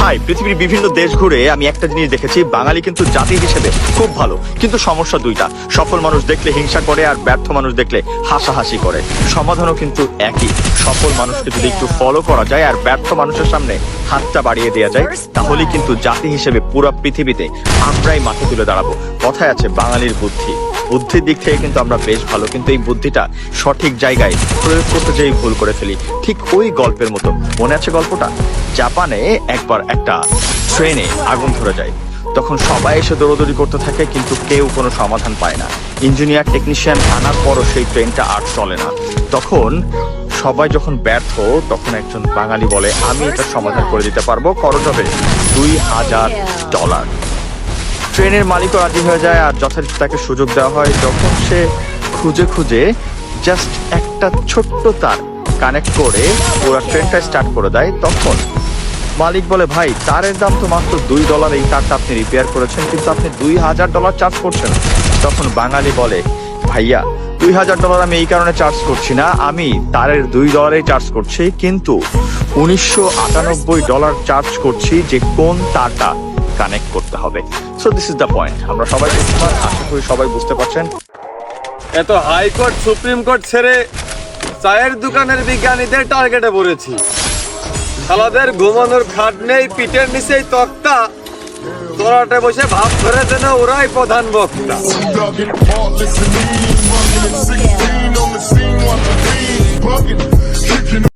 ভাই পৃথিবীর বিভিন্ন দেশ ঘুরে আমি একটা জিনিস দেখেছি, বাঙালি কিন্তু জাতি হিসেবে খুব ভালো, কিন্তু সমস্যা দুইটা। সফল মানুষ দেখলে হিংসা করে, আর ব্যর্থ মানুষ দেখলে হাসাহাসি করে। সমাধানও কিন্তু একই। সফল মানুষকে যদি একটু ফলো করা যায় আর ব্যর্থ মানুষের সামনে হাতটা বাড়িয়ে দেওয়া যায়, তাহলেই কিন্তু জাতি হিসেবে পুরো পৃথিবীতে আমরাই মাথা তুলে দাঁড়াবো। কথায় আছে বাঙালির বুদ্ধির দিক থেকে কিন্তু আমরা বেশ ভালো, কিন্তু এই বুদ্ধিটা সঠিক জায়গায় প্রয়োগ করতে যেই ভুল করে ফেলি। ঠিক ওই গল্পের মতো, মনে আছে গল্পটা? জাপানে একবার একটা ট্রেনে আগুন ধরে যায়, তখন সবাই এসে দৌড়দৌড়ি করতে থাকে, কিন্তু কেউ কোনো সমাধান পায় না। ইঞ্জিনিয়ার টেকনিশিয়ান আনার পরও সেই ট্রেনটা আর চলে না। তখন সবাই যখন ব্যর্থ, তখন একজন বাঙালি বলে, আমি এটা সমাধান করে দিতে পারবো, খরচ হবে $2000। ট্রেনের মালিকও রাজি হয়ে যায়, আর যথারীতি তাকে সুযোগ দেওয়া হয়। যখন সে খুঁজে খুঁজে জাস্ট একটা ছোট্ট তার কানেক্ট করে পুরো ট্রেনটা স্টার্ট করে দেয়, তখন মালিক বলে, ভাই তারের দাম তো মাত্র $2, এই তারটা আপনি রিপেয়ার করেছেন, কিন্তু আপনি $2000 চার্জ করছেন। তখন বাঙালি বলে, ভাইয়া $2000 আমি এই কারণে চার্জ করছি না, আমি তারের $2 চার্জ করছি, কিন্তু $1998 চার্জ করছি যে কোন তারটা কানেক্ট করতে হবে। So this is the point. আমরা সবাই বুঝতে আশা করি সবাই বুঝতে পারছেন। এত হাইকোর্ট সুপ্রিম কোর্ট ছেড়ে চায়ের দোকানের বিজ্ঞানীদের টার্গেটে পড়েছি। শালাদের ঘুমানোর খাট নেই, পিঠের নিচেই তক্তা, তোরাটে বসে ভাব ধরে যেন ওরাই প্রধান বক্তা। Kicking